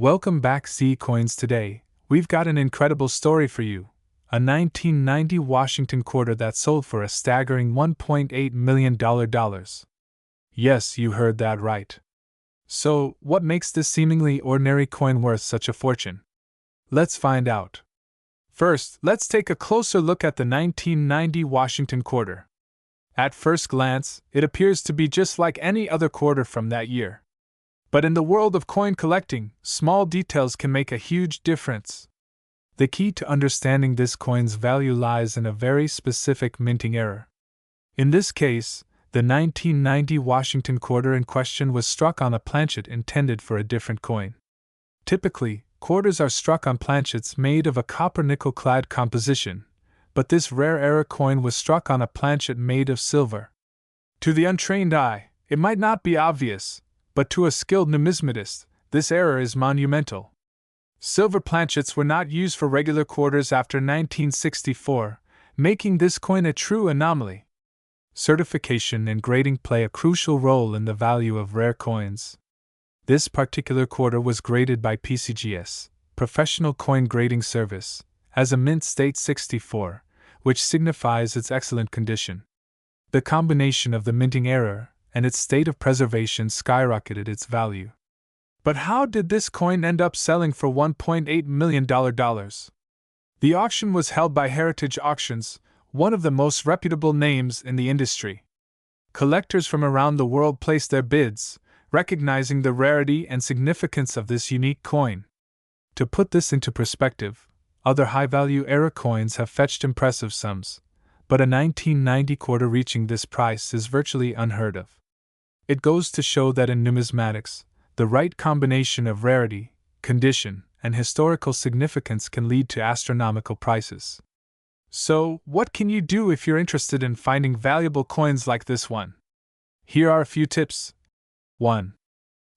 Welcome back, C Coins. Today, we've got an incredible story for you. A 1990 Washington quarter that sold for a staggering $1.8 million. Yes, you heard that right. So, what makes this seemingly ordinary coin worth such a fortune? Let's find out. First, let's take a closer look at the 1990 Washington quarter. At first glance, it appears to be just like any other quarter from that year. But in the world of coin collecting, small details can make a huge difference. The key to understanding this coin's value lies in a very specific minting error. In this case, the 1990 Washington quarter in question was struck on a planchet intended for a different coin. Typically, quarters are struck on planchets made of a copper-nickel clad composition, but this rare error coin was struck on a planchet made of silver. To the untrained eye, it might not be obvious, but to a skilled numismatist, this error is monumental. Silver planchets were not used for regular quarters after 1964, making this coin a true anomaly. Certification and grading play a crucial role in the value of rare coins. This particular quarter was graded by PCGS, Professional Coin Grading Service, as a mint state 64, which signifies its excellent condition. The combination of the minting error and its state of preservation skyrocketed its value. But how did this coin end up selling for $1.8 million? The auction was held by Heritage Auctions, one of the most reputable names in the industry. Collectors from around the world placed their bids, recognizing the rarity and significance of this unique coin. To put this into perspective, other high-value error coins have fetched impressive sums, but a 1990 quarter reaching this price is virtually unheard of. It goes to show that in numismatics, the right combination of rarity, condition, and historical significance can lead to astronomical prices. So, what can you do if you're interested in finding valuable coins like this one? Here are a few tips. 1.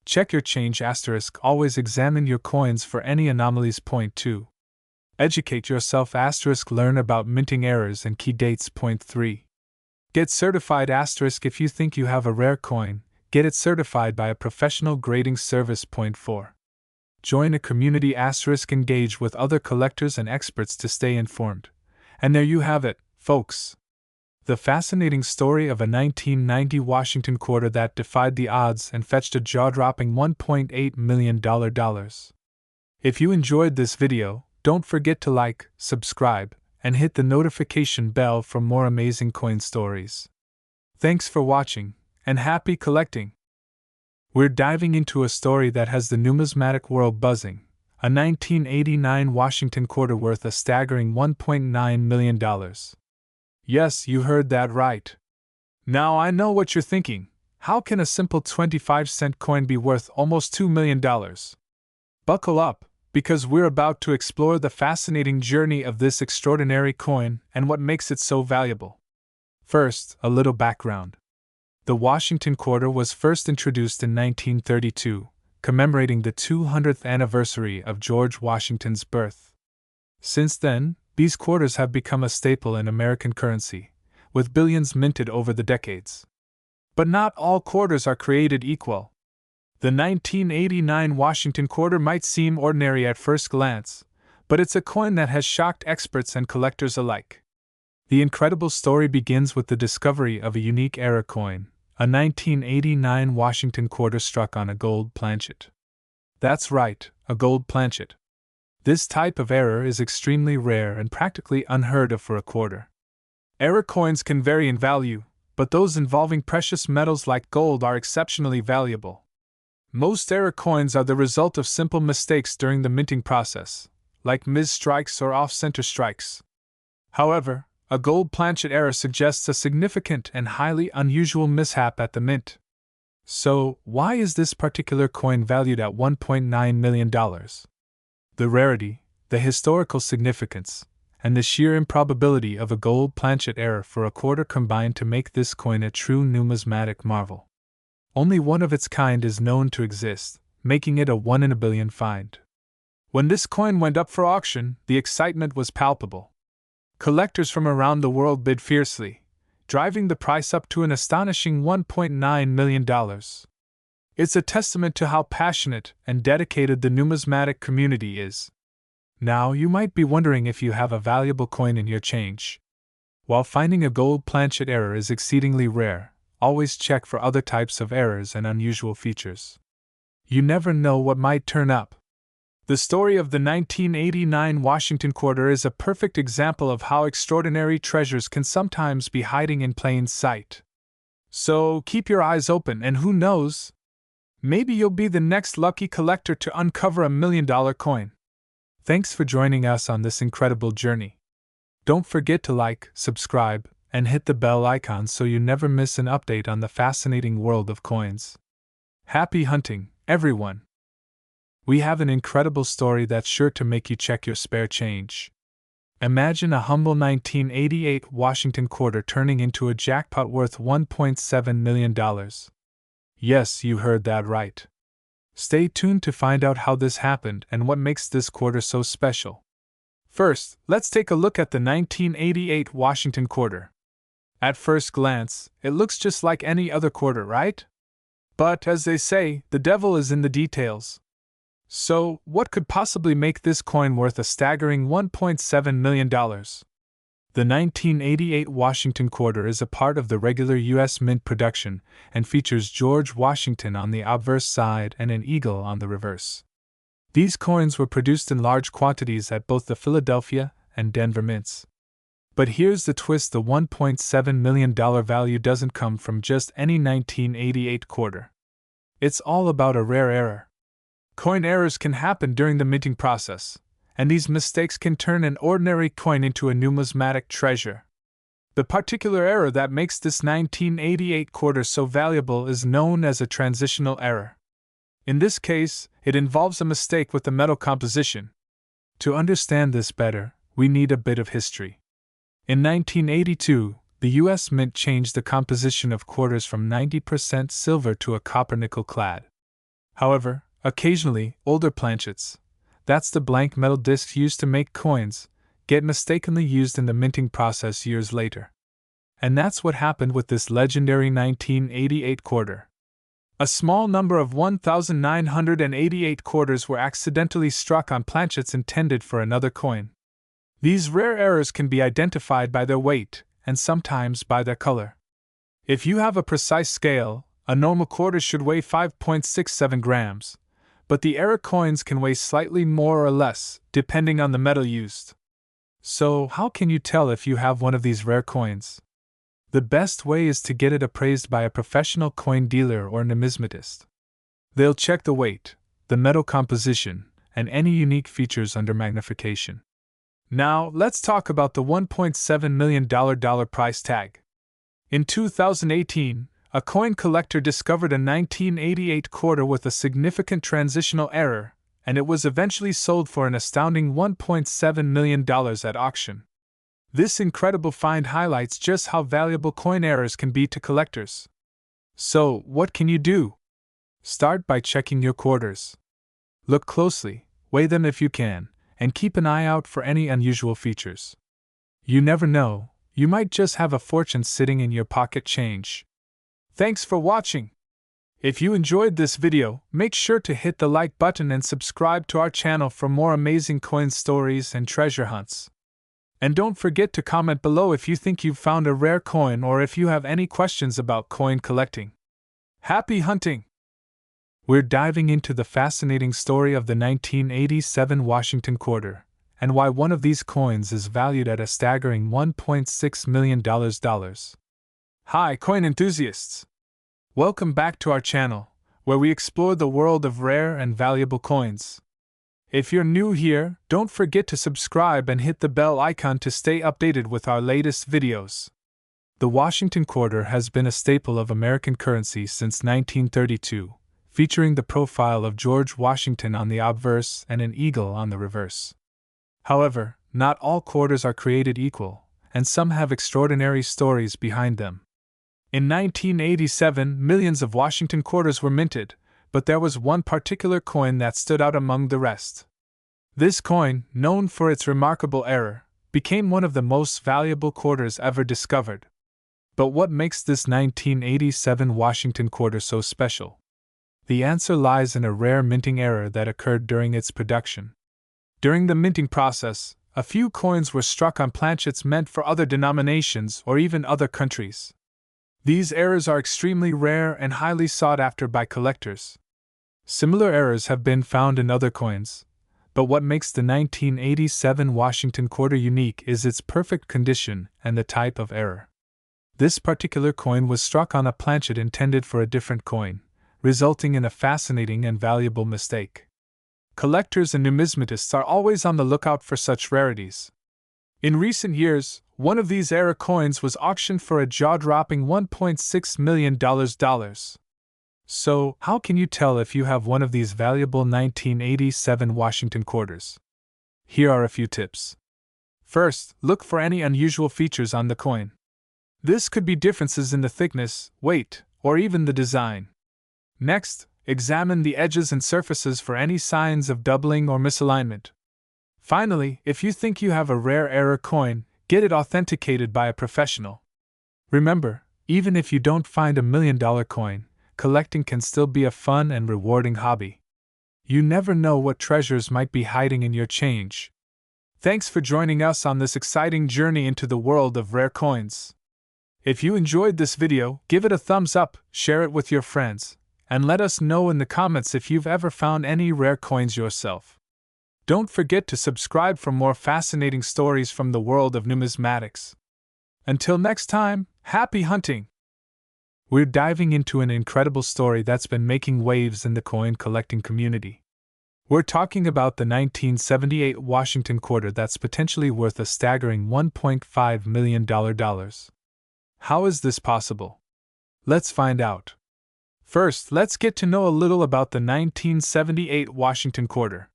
Check your change *. Always examine your coins for any anomalies. 2. Educate yourself *. Learn about minting errors and key dates. 3. Get certified *. If you think you have a rare coin, get it certified by a professional grading service. 4. Join a community *. Engage with other collectors and experts to stay informed. And there you have it, folks. The fascinating story of a 1990 Washington quarter that defied the odds and fetched a jaw-dropping $1.8 million. If you enjoyed this video, don't forget to like, subscribe, and hit the notification bell for more amazing coin stories. Thanks for watching, and happy collecting! We're diving into a story that has the numismatic world buzzing. A 1989 Washington quarter worth a staggering $1.9 million. Yes, you heard that right. Now I know what you're thinking. How can a simple 25-cent coin be worth almost $2 million? Buckle up, because we're about to explore the fascinating journey of this extraordinary coin and what makes it so valuable. First, a little background. The Washington quarter was first introduced in 1932. Commemorating the 200th anniversary of George Washington's birth. Since then, these quarters have become a staple in American currency, with billions minted over the decades. But not all quarters are created equal. The 1989 Washington quarter might seem ordinary at first glance, but it's a coin that has shocked experts and collectors alike. The incredible story begins with the discovery of a unique error coin, a 1989 Washington quarter struck on a gold planchet. That's right, a gold planchet. This type of error is extremely rare and practically unheard of for a quarter. Error coins can vary in value, but those involving precious metals like gold are exceptionally valuable. Most error coins are the result of simple mistakes during the minting process, like mis-strikes or off-center strikes. However, a gold planchet error suggests a significant and highly unusual mishap at the mint. So, why is this particular coin valued at $1.9 million? The rarity, the historical significance, and the sheer improbability of a gold planchet error for a quarter combine to make this coin a true numismatic marvel. Only one of its kind is known to exist, making it a 1 in a billion find. When this coin went up for auction, the excitement was palpable. Collectors from around the world bid fiercely, driving the price up to an astonishing $1.9 million. It's a testament to how passionate and dedicated the numismatic community is. Now, you might be wondering if you have a valuable coin in your change. While finding a gold planchet error is exceedingly rare, always check for other types of errors and unusual features. You never know what might turn up. The story of the 1989 Washington Quarter is a perfect example of how extraordinary treasures can sometimes be hiding in plain sight. So keep your eyes open, and who knows? Maybe you'll be the next lucky collector to uncover a $1 million coin. Thanks for joining us on this incredible journey. Don't forget to like, subscribe, and hit the bell icon so you never miss an update on the fascinating world of coins. Happy hunting, everyone! We have an incredible story that's sure to make you check your spare change. Imagine a humble 1988 Washington Quarter turning into a jackpot worth $1.7 million. Yes, you heard that right. Stay tuned to find out how this happened and what makes this quarter so special. First, let's take a look at the 1988 Washington Quarter. At first glance, it looks just like any other quarter, right? But, as they say, the devil is in the details. So, what could possibly make this coin worth a staggering $1.7 million? The 1988 Washington Quarter is a part of the regular U.S. Mint production and features George Washington on the obverse side and an eagle on the reverse. These coins were produced in large quantities at both the Philadelphia and Denver mints. But here's the twist: the $1.7 million value doesn't come from just any 1988 quarter. It's all about a rare error. Coin errors can happen during the minting process, and these mistakes can turn an ordinary coin into a numismatic treasure. The particular error that makes this 1988 quarter so valuable is known as a transitional error. In this case, it involves a mistake with the metal composition. To understand this better, we need a bit of history. In 1982, the U.S. Mint changed the composition of quarters from 90% silver to a copper-nickel clad. However, occasionally, older planchets, that's the blank metal discs used to make coins, get mistakenly used in the minting process years later. And that's what happened with this legendary 1988 quarter. A small number of 1,988 quarters were accidentally struck on planchets intended for another coin. These rare errors can be identified by their weight, and sometimes by their color. If you have a precise scale, a normal quarter should weigh 5.67 grams. But the error coins can weigh slightly more or less, depending on the metal used. So, how can you tell if you have one of these rare coins? The best way is to get it appraised by a professional coin dealer or numismatist. They'll check the weight, the metal composition, and any unique features under magnification. Now, let's talk about the $1.7 million price tag. In 2018, a coin collector discovered a 1988 quarter with a significant transitional error, and it was eventually sold for an astounding $1.7 million at auction. This incredible find highlights just how valuable coin errors can be to collectors. So, what can you do? Start by checking your quarters. Look closely, weigh them if you can, and keep an eye out for any unusual features. You never know, you might just have a fortune sitting in your pocket change. Thanks for watching. If you enjoyed this video, make sure to hit the like button and subscribe to our channel for more amazing coin stories and treasure hunts. And don't forget to comment below if you think you've found a rare coin or if you have any questions about coin collecting. Happy hunting! We're diving into the fascinating story of the 1987 Washington Quarter, and why one of these coins is valued at a staggering $1.6 million. Hi, coin enthusiasts! Welcome back to our channel, where we explore the world of rare and valuable coins. If you're new here, don't forget to subscribe and hit the bell icon to stay updated with our latest videos. The Washington Quarter has been a staple of American currency since 1932, featuring the profile of George Washington on the obverse and an eagle on the reverse. However, not all quarters are created equal, and some have extraordinary stories behind them. In 1987, millions of Washington quarters were minted, but there was one particular coin that stood out among the rest. This coin, known for its remarkable error, became one of the most valuable quarters ever discovered. But what makes this 1987 Washington Quarter so special? The answer lies in a rare minting error that occurred during its production. During the minting process, a few coins were struck on planchets meant for other denominations or even other countries. These errors are extremely rare and highly sought after by collectors. Similar errors have been found in other coins, but what makes the 1987 Washington quarter unique is its perfect condition and the type of error. This particular coin was struck on a planchet intended for a different coin, resulting in a fascinating and valuable mistake. Collectors and numismatists are always on the lookout for such rarities. In recent years, one of these error coins was auctioned for a jaw-dropping $1.6 million. So, how can you tell if you have one of these valuable 1987 Washington quarters? Here are a few tips. First, look for any unusual features on the coin. This could be differences in the thickness, weight, or even the design. Next, examine the edges and surfaces for any signs of doubling or misalignment. Finally, if you think you have a rare error coin, get it authenticated by a professional. Remember, even if you don't find $1 million coin, collecting can still be a fun and rewarding hobby. You never know what treasures might be hiding in your change. Thanks for joining us on this exciting journey into the world of rare coins. If you enjoyed this video, give it a thumbs up, share it with your friends, and let us know in the comments if you've ever found any rare coins yourself. Don't forget to subscribe for more fascinating stories from the world of numismatics. Until next time, happy hunting! We're diving into an incredible story that's been making waves in the coin collecting community. We're talking about the 1978 Washington quarter that's potentially worth a staggering $1.5 million. How is this possible? Let's find out. First, let's get to know a little about the 1978 Washington quarter.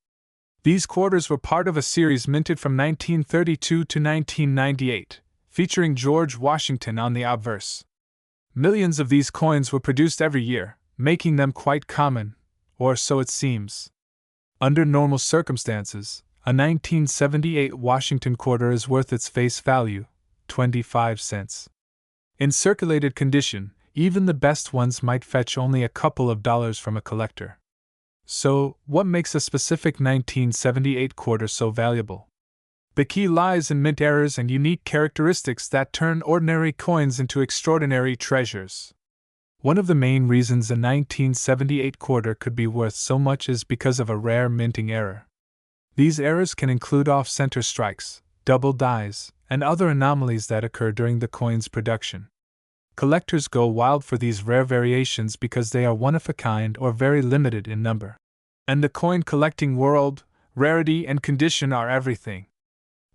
These quarters were part of a series minted from 1932 to 1998, featuring George Washington on the obverse. Millions of these coins were produced every year, making them quite common, or so it seems. Under normal circumstances, a 1978 Washington quarter is worth its face value, 25 cents. In circulated condition, even the best ones might fetch only a couple of dollars from a collector. So, what makes a specific 1978 quarter so valuable? The key lies in mint errors and unique characteristics that turn ordinary coins into extraordinary treasures. One of the main reasons a 1978 quarter could be worth so much is because of a rare minting error. These errors can include off-center strikes, double dies, and other anomalies that occur during the coin's production. Collectors go wild for these rare variations because they are one of a kind or very limited in number. In the coin collecting world, rarity and condition are everything.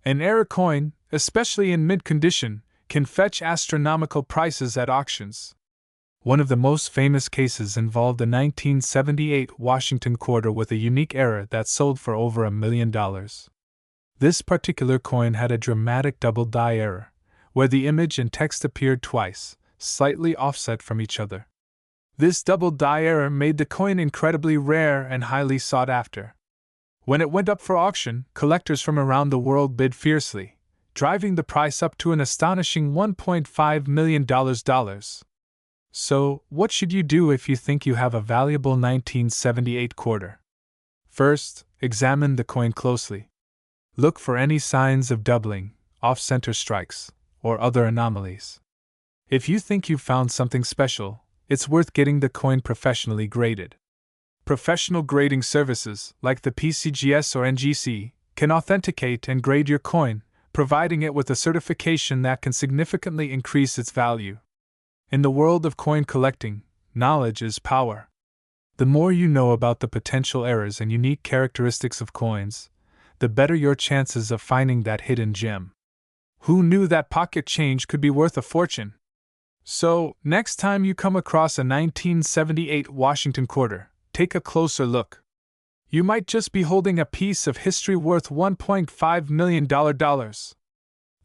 An error coin, especially in mint condition, can fetch astronomical prices at auctions. One of the most famous cases involved a 1978 Washington quarter with a unique error that sold for over $1 million. This particular coin had a dramatic double die error, where the image and text appeared twice, slightly offset from each other. This double die error made the coin incredibly rare and highly sought after. When it went up for auction, collectors from around the world bid fiercely, driving the price up to an astonishing $1.5 million. So, what should you do if you think you have a valuable 1978 quarter? First, examine the coin closely. Look for any signs of doubling, off-center strikes, or other anomalies. If you think you've found something special, it's worth getting the coin professionally graded. Professional grading services, like the PCGS or NGC, can authenticate and grade your coin, providing it with a certification that can significantly increase its value. In the world of coin collecting, knowledge is power. The more you know about the potential errors and unique characteristics of coins, the better your chances of finding that hidden gem. Who knew that pocket change could be worth a fortune? So, next time you come across a 1978 Washington quarter, take a closer look. You might just be holding a piece of history worth $1.5 million.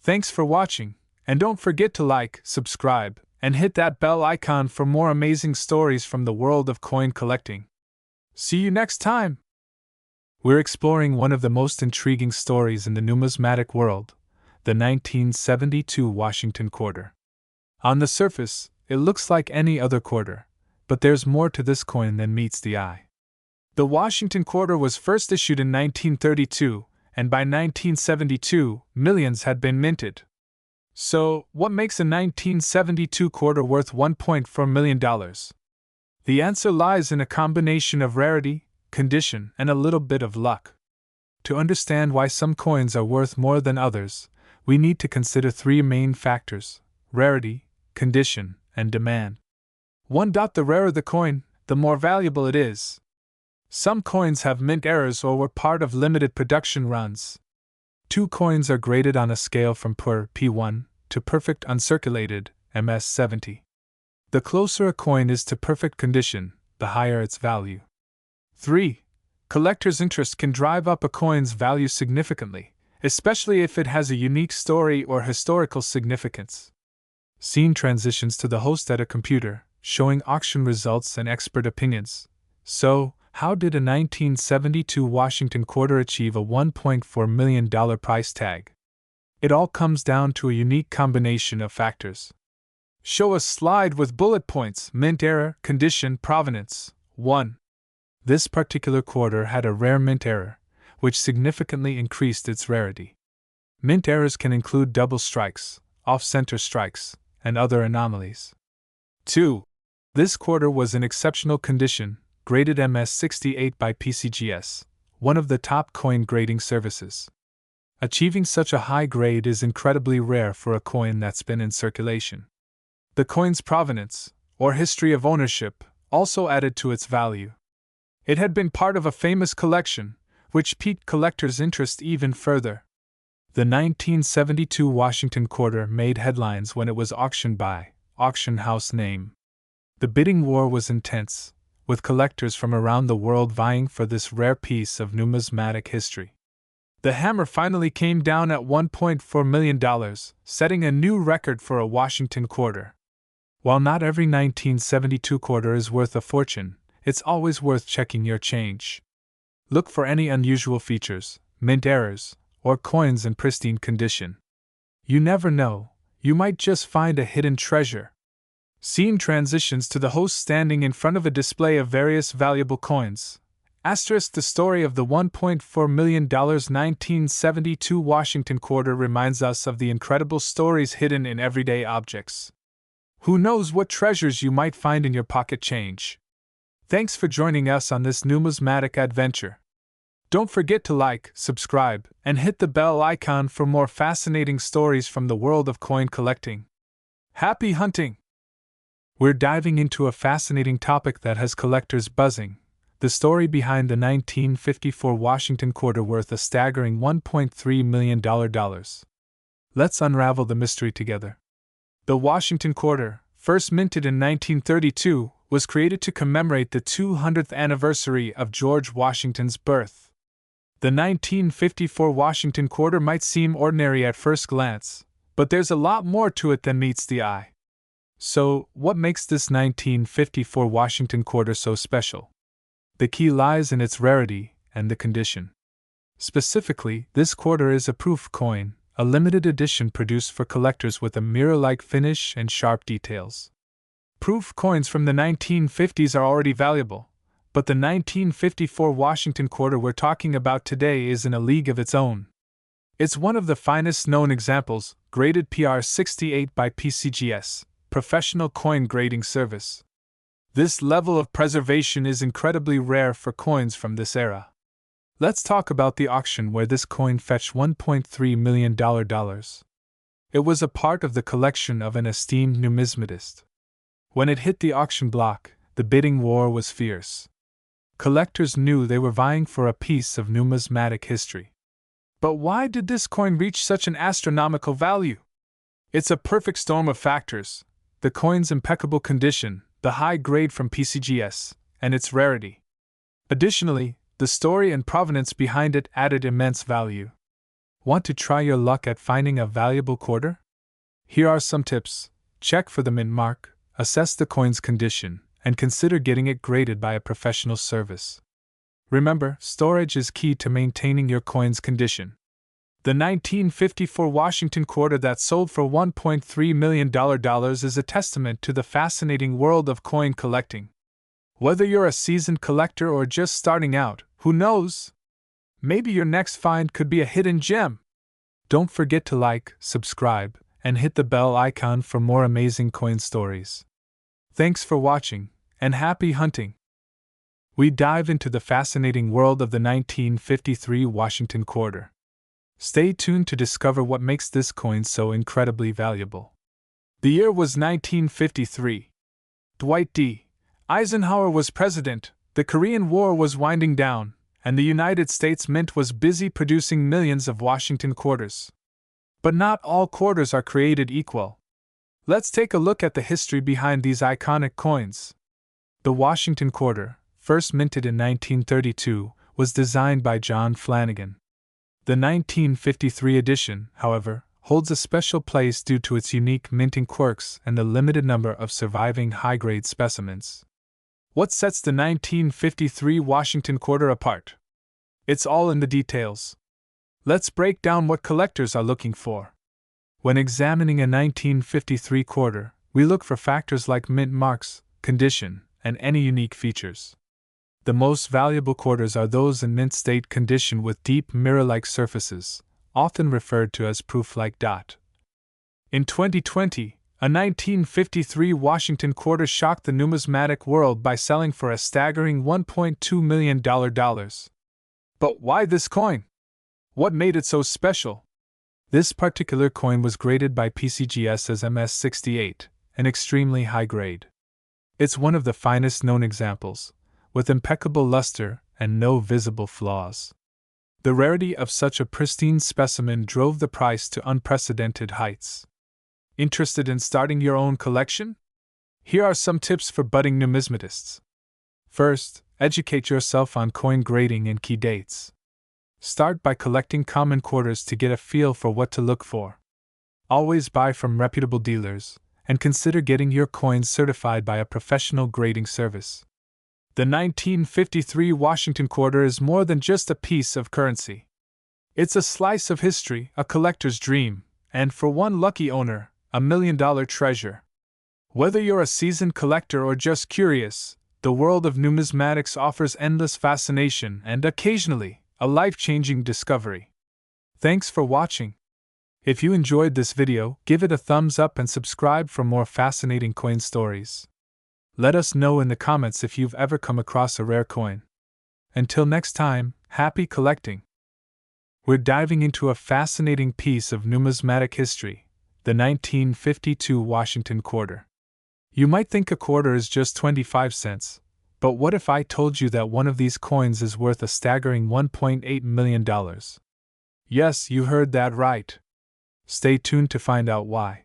Thanks for watching, and don't forget to like, subscribe, and hit that bell icon for more amazing stories from the world of coin collecting. See you next time! We're exploring one of the most intriguing stories in the numismatic world, the 1972 Washington quarter. On the surface, it looks like any other quarter, But there's more to this coin than meets the eye. The Washington Quarter was first issued in 1932, and by 1972, millions had been minted. So, what makes a 1972 quarter worth $1.4 million? The answer lies in a combination of rarity, condition, and a little bit of luck. To understand why some coins are worth more than others, we need to consider three main factors: rarity, condition, and demand. 1. The rarer the coin, the more valuable it is. Some coins have mint errors or were part of limited production runs. 2. Coins are graded on a scale from poor P1 to perfect uncirculated MS70. The closer a coin is to perfect condition, the higher its value. 3. Collectors' interest can drive up a coin's value significantly, especially if it has a unique story or historical significance. Scene transitions to the host at a computer, showing auction results and expert opinions. So, how did a 1972 Washington Quarter achieve a $1.4 million price tag? It all comes down to a unique combination of factors. Show a slide with bullet points: mint error, condition, provenance. 1. This particular quarter had a rare mint error, which significantly increased its rarity. Mint errors can include double strikes, off-center strikes, and other anomalies. 2. This quarter was in exceptional condition, graded MS68 by PCGS, one of the top coin grading services. Achieving such a high grade is incredibly rare for a coin that's been in circulation. The coin's provenance, or history of ownership, also added to its value. It had been part of a famous collection, which piqued collectors' interest even further. The 1972 Washington Quarter made headlines when it was auctioned by auction house name. The bidding war was intense, with collectors from around the world vying for this rare piece of numismatic history. The hammer finally came down at $1.4 million, setting a new record for a Washington Quarter. While not every 1972 quarter is worth a fortune, it's always worth checking your change. Look for any unusual features, mint errors, or coins in pristine condition. You never know, you might just find a hidden treasure. Scene transitions to the host standing in front of a display of various valuable coins. Asterisk: the story of the $1.4 million 1972 Washington Quarter reminds us of the incredible stories hidden in everyday objects. Who knows what treasures you might find in your pocket change? Thanks for joining us on this numismatic adventure. Don't forget to like, subscribe, and hit the bell icon for more fascinating stories from the world of coin collecting. Happy hunting! We're diving into a fascinating topic that has collectors buzzing: the story behind the 1954 Washington Quarter worth a staggering $1.3 million. Let's unravel the mystery together. The Washington Quarter, first minted in 1932, was created to commemorate the 200th anniversary of George Washington's birth. The 1954 Washington Quarter might seem ordinary at first glance, but there's a lot more to it than meets the eye. So, what makes this 1954 Washington Quarter so special? The key lies in its rarity and the condition. Specifically, this quarter is a proof coin, a limited edition produced for collectors with a mirror-like finish and sharp details. Proof coins from the 1950s are already valuable, but the 1954 Washington Quarter we're talking about today is in a league of its own. It's one of the finest known examples, graded PR68 by PCGS, Professional Coin Grading Service. This level of preservation is incredibly rare for coins from this era. Let's talk about the auction where this coin fetched $1.3 million. It was a part of the collection of an esteemed numismatist. When it hit the auction block, the bidding war was fierce. Collectors knew they were vying for a piece of numismatic history. But why did this coin reach such an astronomical value? It's a perfect storm of factors: the coin's impeccable condition, the high grade from PCGS, and its rarity. Additionally, the story and provenance behind it added immense value. Want to try your luck at finding a valuable quarter? Here are some tips. Check for the mint mark, assess the coin's condition, and consider getting it graded by a professional service. Remember, storage is key to maintaining your coin's condition. The 1954 Washington Quarter that sold for $1.3 million is a testament to the fascinating world of coin collecting. Whether you're a seasoned collector or just starting out, who knows? Maybe your next find could be a hidden gem. Don't forget to like, subscribe, and hit the bell icon for more amazing coin stories. Thanks for watching, and happy hunting! We dive into the fascinating world of the 1953 Washington Quarter. Stay tuned to discover what makes this coin so incredibly valuable. The year was 1953. Dwight D. Eisenhower was president, the Korean War was winding down, and the United States Mint was busy producing millions of Washington quarters. But not all quarters are created equal. Let's take a look at the history behind these iconic coins. The Washington Quarter, first minted in 1932, was designed by John Flanagan. The 1953 edition, however, holds a special place due to its unique minting quirks and the limited number of surviving high-grade specimens. What sets the 1953 Washington Quarter apart? It's all in the details. Let's break down what collectors are looking for. When examining a 1953 quarter, we look for factors like mint marks, condition, and any unique features. The most valuable quarters are those in mint state condition with deep mirror-like surfaces, often referred to as proof-like dot. In 2020, a 1953 Washington quarter shocked the numismatic world by selling for a staggering $1.2 million. But why this coin? What made it so special? This particular coin was graded by PCGS as MS68, an extremely high grade. It's one of the finest known examples, with impeccable luster and no visible flaws. The rarity of such a pristine specimen drove the price to unprecedented heights. Interested in starting your own collection? Here are some tips for budding numismatists. First, educate yourself on coin grading and key dates. Start by collecting common quarters to get a feel for what to look for. Always buy from reputable dealers, and consider getting your coins certified by a professional grading service. The 1953 Washington Quarter is more than just a piece of currency. It's a slice of history, a collector's dream, and for one lucky owner, $1 million treasure. Whether you're a seasoned collector or just curious, the world of numismatics offers endless fascination and, occasionally, a life-changing discovery. Thanks for watching. If you enjoyed this video, give it a thumbs up and subscribe for more fascinating coin stories. Let us know in the comments if you've ever come across a rare coin. Until next time, happy collecting! We're diving into a fascinating piece of numismatic history, the 1952 Washington Quarter. You might think a quarter is just 25 cents, but what if I told you that one of these coins is worth a staggering $1.8 million? Yes, you heard that right. Stay tuned to find out why.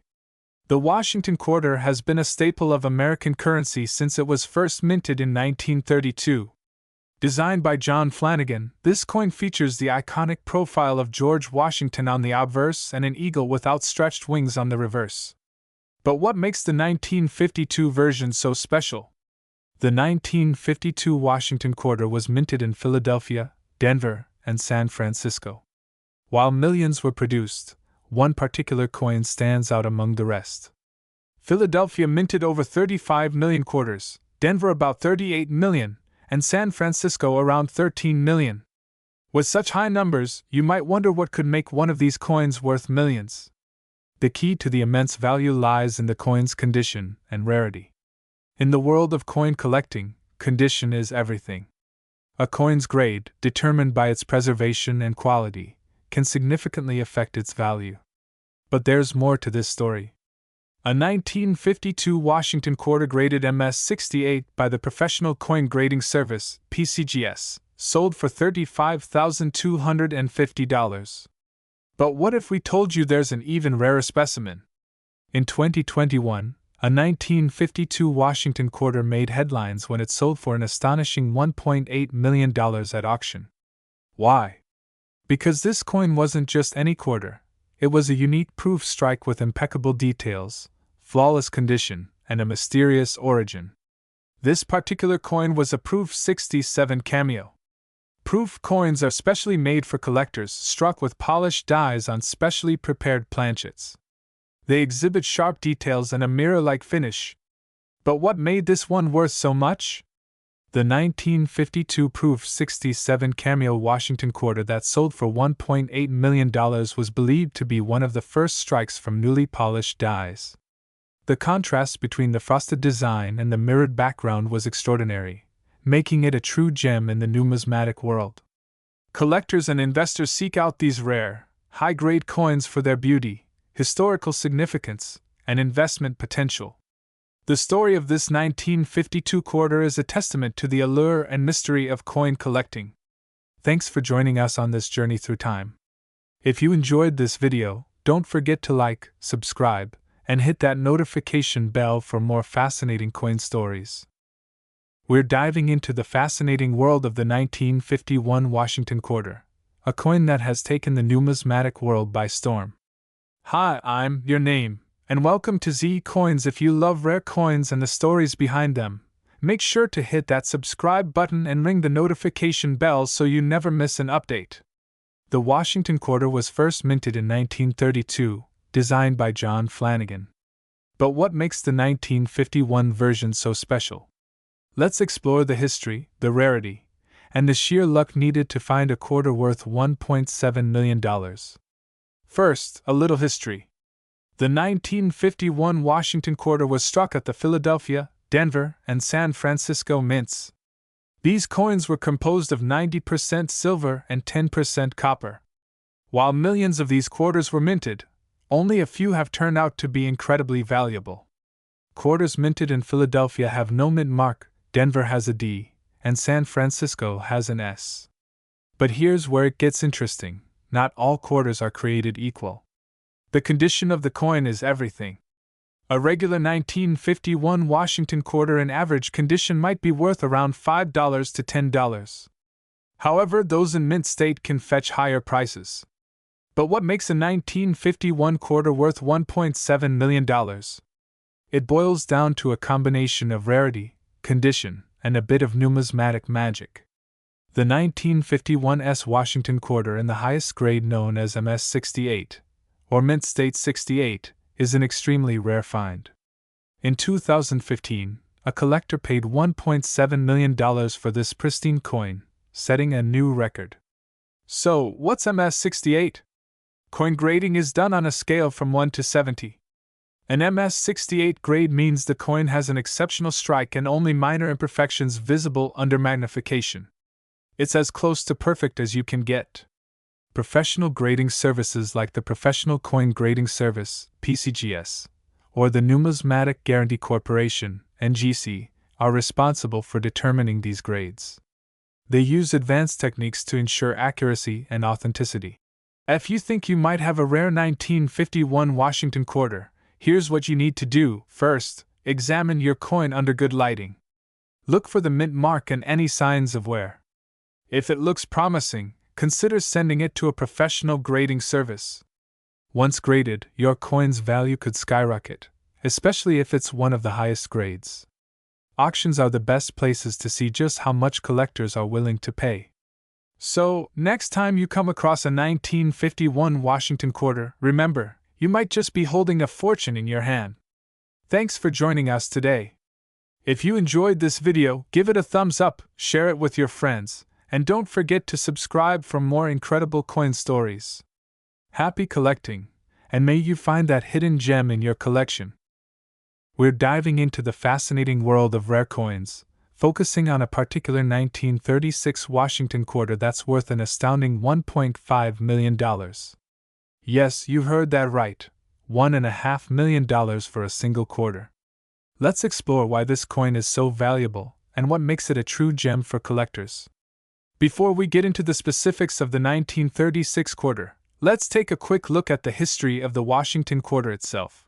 The Washington Quarter has been a staple of American currency since it was first minted in 1932. Designed by John Flanagan, this coin features the iconic profile of George Washington on the obverse and an eagle with outstretched wings on the reverse. But what makes the 1952 version so special? The 1952 Washington Quarter was minted in Philadelphia, Denver, and San Francisco. While millions were produced, one particular coin stands out among the rest. Philadelphia minted over 35 million quarters, Denver about 38 million, and San Francisco around 13 million. With such high numbers, you might wonder what could make one of these coins worth millions. The key to the immense value lies in the coin's condition and rarity. In the world of coin collecting, condition is everything. A coin's grade, determined by its preservation and quality, can significantly affect its value. But there's more to this story. A 1952 Washington Quarter graded MS68 by the Professional Coin Grading Service, PCGS, sold for $35,250. But what if we told you there's an even rarer specimen? In 2021, a 1952 Washington Quarter made headlines when it sold for an astonishing $1.8 million at auction. Why? Because this coin wasn't just any quarter, it was a unique proof strike with impeccable details, flawless condition, and a mysterious origin. This particular coin was a Proof 67 cameo. Proof coins are specially made for collectors, struck with polished dies on specially prepared planchets. They exhibit sharp details and a mirror-like finish. But what made this one worth so much? The 1952 Proof 67 Cameo Washington quarter that sold for $1.8 million was believed to be one of the first strikes from newly polished dies. The contrast between the frosted design and the mirrored background was extraordinary, making it a true gem in the numismatic world. Collectors and investors seek out these rare, high-grade coins for their beauty, historical significance, and investment potential. The story of this 1952 quarter is a testament to the allure and mystery of coin collecting. Thanks for joining us on this journey through time. If you enjoyed this video, don't forget to like, subscribe, and hit that notification bell for more fascinating coin stories. We're diving into the fascinating world of the 1951 Washington quarter, a coin that has taken the numismatic world by storm. Hi, I'm your name, and welcome to Z Coins. If you love rare coins and the stories behind them, make sure to hit that subscribe button and ring the notification bell so you never miss an update. The Washington quarter was first minted in 1932, designed by John Flanagan. But what makes the 1951 version so special? Let's explore the history, the rarity, and the sheer luck needed to find a quarter worth $1.7 million. First, a little history. The 1951 Washington quarter was struck at the Philadelphia, Denver, and San Francisco mints. These coins were composed of 90% silver and 10% copper. While millions of these quarters were minted, only a few have turned out to be incredibly valuable. Quarters minted in Philadelphia have no mint mark, Denver has a D, and San Francisco has an S. But here's where it gets interesting: not all quarters are created equal. The condition of the coin is everything. A regular 1951 Washington quarter in average condition might be worth around $5 to $10. However, those in mint state can fetch higher prices. But what makes a 1951 quarter worth $1.7 million? It boils down to a combination of rarity, condition, and a bit of numismatic magic. The 1951 S Washington quarter in the highest grade, known as MS-68, or Mint State 68, is an extremely rare find. In 2015, a collector paid $1.7 million for this pristine coin, setting a new record. So, what's MS-68? Coin grading is done on a scale from 1 to 70. An MS-68 grade means the coin has an exceptional strike and only minor imperfections visible under magnification. It's as close to perfect as you can get. Professional grading services like the Professional Coin Grading Service, PCGS, or the Numismatic Guarantee Corporation, NGC, are responsible for determining these grades. They use advanced techniques to ensure accuracy and authenticity. If you think you might have a rare 1951 Washington quarter, here's what you need to do. First, examine your coin under good lighting. Look for the mint mark and any signs of wear. If it looks promising, consider sending it to a professional grading service. Once graded, your coin's value could skyrocket, especially if it's one of the highest grades. Auctions are the best places to see just how much collectors are willing to pay. So, next time you come across a 1951 Washington quarter, remember, you might just be holding a fortune in your hand. Thanks for joining us today. If you enjoyed this video, give it a thumbs up, share it with your friends, and don't forget to subscribe for more incredible coin stories. Happy collecting, and may you find that hidden gem in your collection. We're diving into the fascinating world of rare coins, focusing on a particular 1936 Washington quarter that's worth an astounding $1.5 million. Yes, you heard that right, $1.5 million for a single quarter. Let's explore why this coin is so valuable and what makes it a true gem for collectors. Before we get into the specifics of the 1936 quarter, let's take a quick look at the history of the Washington quarter itself.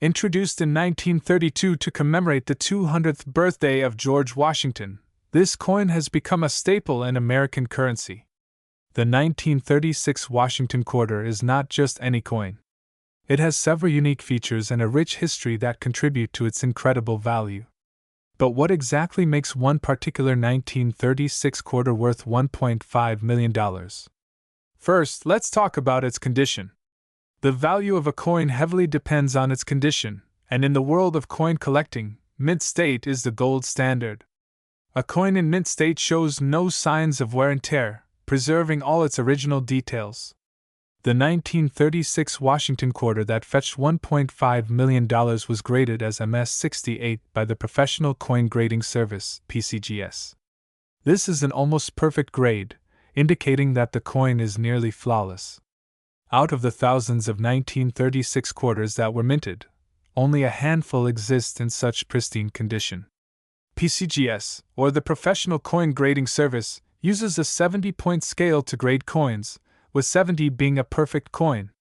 Introduced in 1932 to commemorate the 200th birthday of George Washington, this coin has become a staple in American currency. The 1936 Washington quarter is not just any coin. It has several unique features and a rich history that contribute to its incredible value. But what exactly makes one particular 1936 quarter worth $1.5 million? First, let's talk about its condition. The value of a coin heavily depends on its condition, and in the world of coin collecting, mint state is the gold standard. A coin in mint state shows no signs of wear and tear, preserving all its original details. The 1936 Washington quarter that fetched $1.5 million was graded as MS-68 by the Professional Coin Grading Service, PCGS. This is an almost perfect grade, indicating that the coin is nearly flawless. Out of the thousands of 1936 quarters that were minted, only a handful exist in such pristine condition. PCGS, or the Professional Coin Grading Service, uses a 70-point scale to grade coins, with 70 being a perfect coin.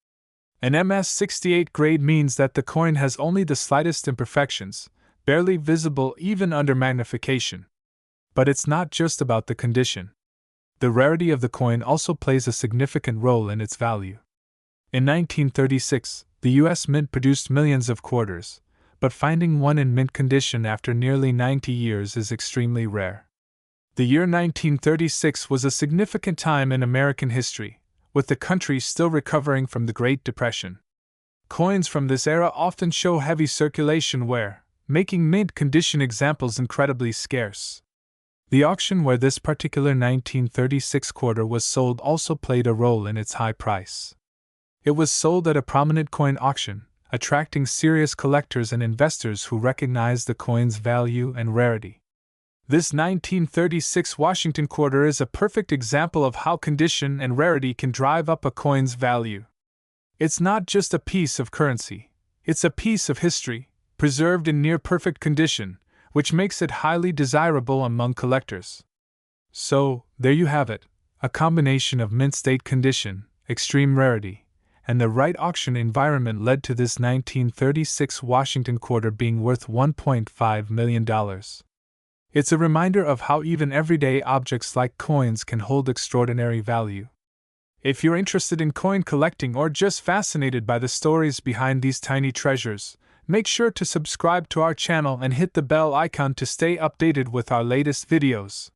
An MS-68 grade means that the coin has only the slightest imperfections, barely visible even under magnification. But it's not just about the condition. The rarity of the coin also plays a significant role in its value. In 1936, the U.S. Mint produced millions of quarters, but finding one in mint condition after nearly 90 years is extremely rare. The year 1936 was a significant time in American history, with the country still recovering from the Great Depression. Coins from this era often show heavy circulation wear, making mint condition examples incredibly scarce. The auction where this particular 1936 quarter was sold also played a role in its high price. It was sold at a prominent coin auction, attracting serious collectors and investors who recognized the coin's value and rarity. This 1936 Washington quarter is a perfect example of how condition and rarity can drive up a coin's value. It's not just a piece of currency, it's a piece of history, preserved in near-perfect condition, which makes it highly desirable among collectors. So, there you have it, a combination of mint state condition, extreme rarity, and the right auction environment led to this 1936 Washington quarter being worth $1.5 million. It's a reminder of how even everyday objects like coins can hold extraordinary value. If you're interested in coin collecting or just fascinated by the stories behind these tiny treasures, make sure to subscribe to our channel and hit the bell icon to stay updated with our latest videos.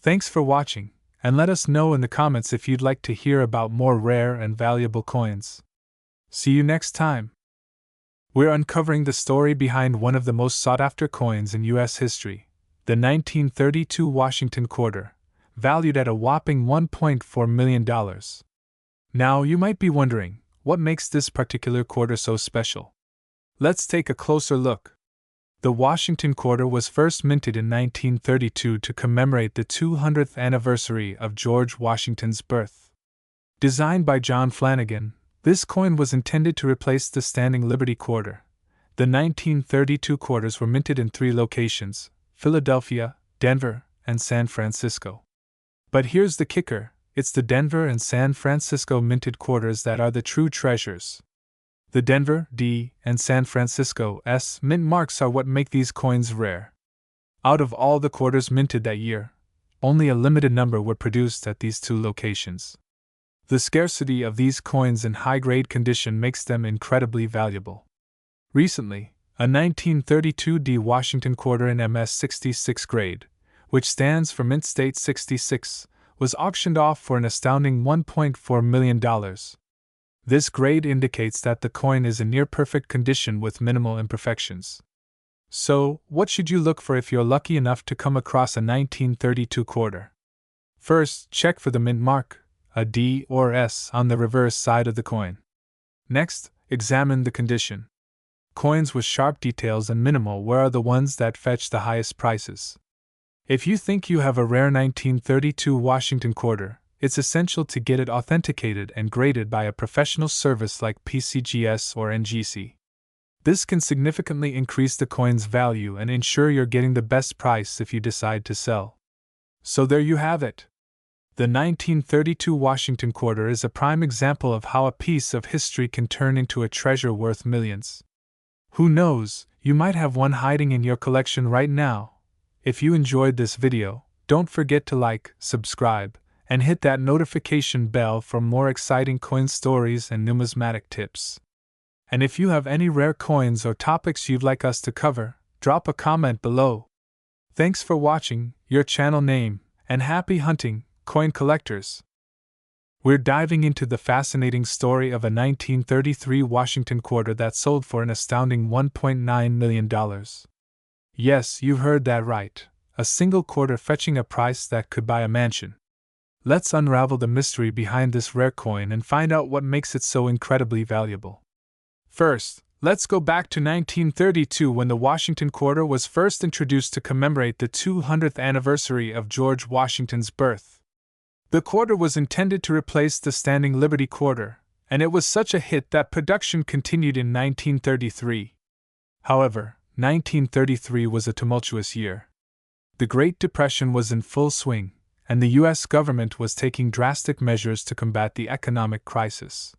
Thanks for watching, and let us know in the comments if you'd like to hear about more rare and valuable coins. See you next time. We're uncovering the story behind one of the most sought-after coins in U.S. history, the 1932 Washington quarter, valued at a whopping $1.4 million. Now you might be wondering, what makes this particular quarter so special? Let's take a closer look. The Washington quarter was first minted in 1932 to commemorate the 200th anniversary of George Washington's birth. Designed by John Flanagan, this coin was intended to replace the standing Liberty quarter. The 1932 quarters were minted in 3 locations: Philadelphia, Denver, and San Francisco. But here's the kicker, it's the Denver and San Francisco minted quarters that are the true treasures. The Denver D and San Francisco S mint marks are what make these coins rare. Out of all the quarters minted that year, only a limited number were produced at these 2 locations. The scarcity of these coins in high-grade condition makes them incredibly valuable. Recently, a 1932 D Washington quarter in MS-66 grade, which stands for Mint State 66, was auctioned off for an astounding $1.4 million. This grade indicates that the coin is in near-perfect condition with minimal imperfections. So, what should you look for if you're lucky enough to come across a 1932 quarter? First, check for the mint mark, a D or S, on the reverse side of the coin. Next, examine the condition. Coins with sharp details and minimal wear are the ones that fetch the highest prices. If you think you have a rare 1932 Washington quarter, it's essential to get it authenticated and graded by a professional service like PCGS or NGC. This can significantly increase the coin's value and ensure you're getting the best price if you decide to sell. So there you have it. The 1932 Washington quarter is a prime example of how a piece of history can turn into a treasure worth millions. Who knows, you might have one hiding in your collection right now. If you enjoyed this video, don't forget to like, subscribe, and hit that notification bell for more exciting coin stories and numismatic tips. And if you have any rare coins or topics you'd like us to cover, drop a comment below. Thanks for watching, your channel name, and happy hunting, coin collectors! We're diving into the fascinating story of a 1933 Washington quarter that sold for an astounding $1.9 million. Yes, you heard that right, a single quarter fetching a price that could buy a mansion. Let's unravel the mystery behind this rare coin and find out what makes it so incredibly valuable. First, let's go back to 1932 when the Washington quarter was first introduced to commemorate the 200th anniversary of George Washington's birth. The quarter was intended to replace the standing Liberty quarter, and it was such a hit that production continued in 1933. However, 1933 was a tumultuous year. The Great Depression was in full swing, and the U.S. government was taking drastic measures to combat the economic crisis.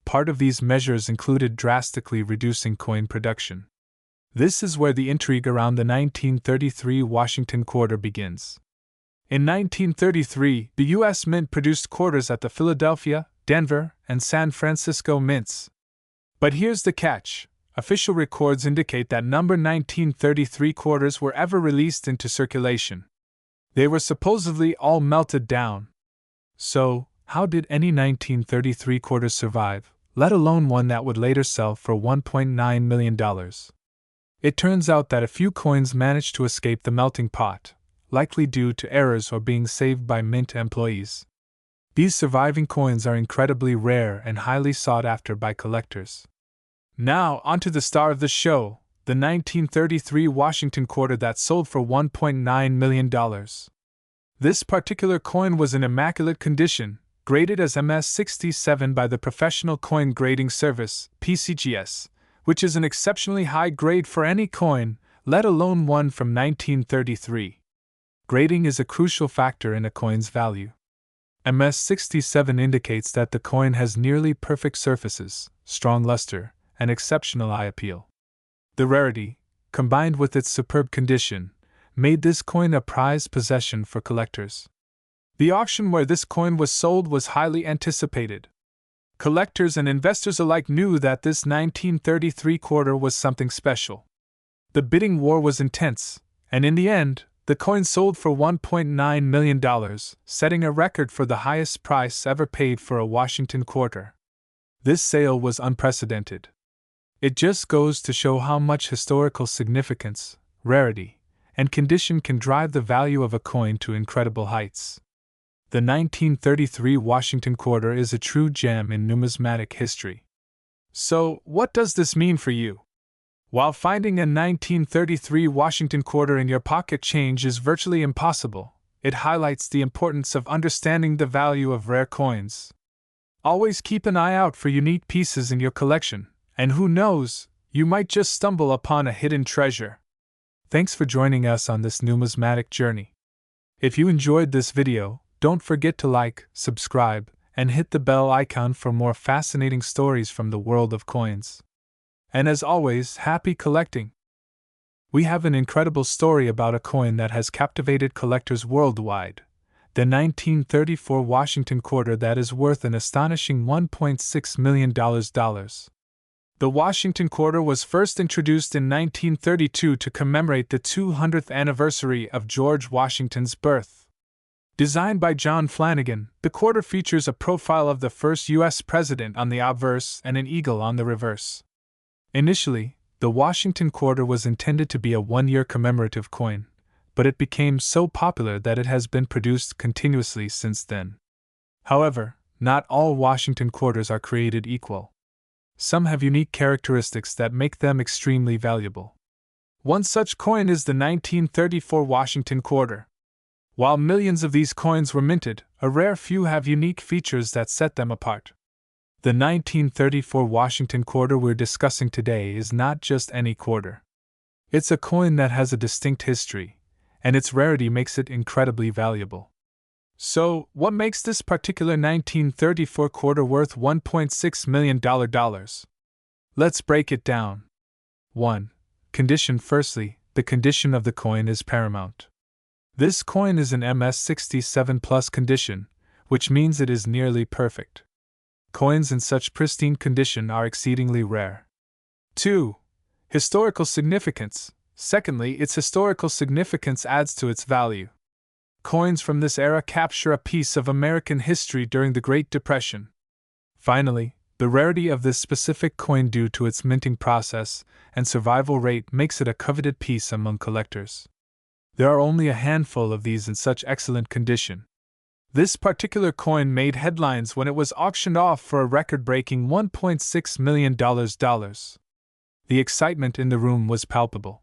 Part of these measures included drastically reducing coin production. This is where the intrigue around the 1933 Washington quarter begins. In 1933, the U.S. Mint produced quarters at the Philadelphia, Denver, and San Francisco mints. But here's the catch. Official records indicate that number 1933 quarters were ever released into circulation. They were supposedly all melted down. So, how did any 1933 quarters survive, let alone one that would later sell for $1.9 million? It turns out that a few coins managed to escape the melting pot, likely due to errors or being saved by mint employees. These surviving coins are incredibly rare and highly sought after by collectors. Now, onto the star of the show, the 1933 Washington quarter that sold for $1.9 million. This particular coin was in immaculate condition, graded as MS67 by the Professional Coin Grading Service, PCGS, which is an exceptionally high grade for any coin, let alone one from 1933. Grading is a crucial factor in a coin's value. MS67 indicates that the coin has nearly perfect surfaces, strong luster, and exceptional eye appeal. The rarity, combined with its superb condition, made this coin a prized possession for collectors. The auction where this coin was sold was highly anticipated. Collectors and investors alike knew that this 1933 quarter was something special. The bidding war was intense, and in the end, the coin sold for $1.9 million, setting a record for the highest price ever paid for a Washington quarter. This sale was unprecedented. It just goes to show how much historical significance, rarity, and condition can drive the value of a coin to incredible heights. The 1933 Washington quarter is a true gem in numismatic history. So, what does this mean for you? While finding a 1933 Washington quarter in your pocket change is virtually impossible, it highlights the importance of understanding the value of rare coins. Always keep an eye out for unique pieces in your collection, and who knows, you might just stumble upon a hidden treasure. Thanks for joining us on this numismatic journey. If you enjoyed this video, don't forget to like, subscribe, and hit the bell icon for more fascinating stories from the world of coins. And as always, happy collecting! We have an incredible story about a coin that has captivated collectors worldwide, the 1934 Washington quarter that is worth an astonishing $1.6 million. The Washington quarter was first introduced in 1932 to commemorate the 200th anniversary of George Washington's birth. Designed by John Flanagan, the quarter features a profile of the first U.S. president on the obverse and an eagle on the reverse. Initially, the Washington quarter was intended to be a one-year commemorative coin, but it became so popular that it has been produced continuously since then. However, not all Washington quarters are created equal. Some have unique characteristics that make them extremely valuable. One such coin is the 1934 Washington quarter. While millions of these coins were minted, a rare few have unique features that set them apart. The 1934 Washington quarter we're discussing today is not just any quarter. It's a coin that has a distinct history, and its rarity makes it incredibly valuable. So, what makes this particular 1934 quarter worth $1.6 million? Let's break it down. 1. Condition. Firstly, the condition of the coin is paramount. This coin is in MS67 plus condition, which means it is nearly perfect. Coins in such pristine condition are exceedingly rare. 2. Historical significance. Secondly, its historical significance adds to its value. Coins from this era capture a piece of American history during the Great Depression. Finally, the rarity of this specific coin due to its minting process and survival rate makes it a coveted piece among collectors. There are only a handful of these in such excellent condition. This particular coin made headlines when it was auctioned off for a record-breaking $1.6 million. The excitement in the room was palpable.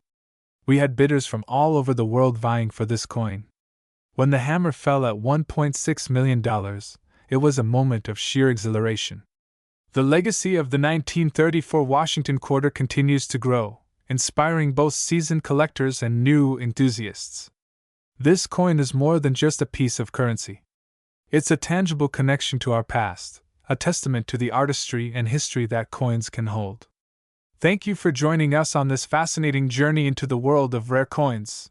We had bidders from all over the world vying for this coin. When the hammer fell at $1.6 million, it was a moment of sheer exhilaration. The legacy of the 1934 Washington Quarter continues to grow, inspiring both seasoned collectors and new enthusiasts. This coin is more than just a piece of currency. It's a tangible connection to our past, a testament to the artistry and history that coins can hold. Thank you for joining us on this fascinating journey into the world of rare coins.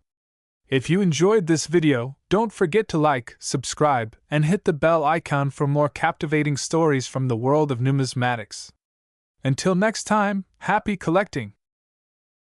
If you enjoyed this video, don't forget to like, subscribe, and hit the bell icon for more captivating stories from the world of numismatics. Until next time, happy collecting!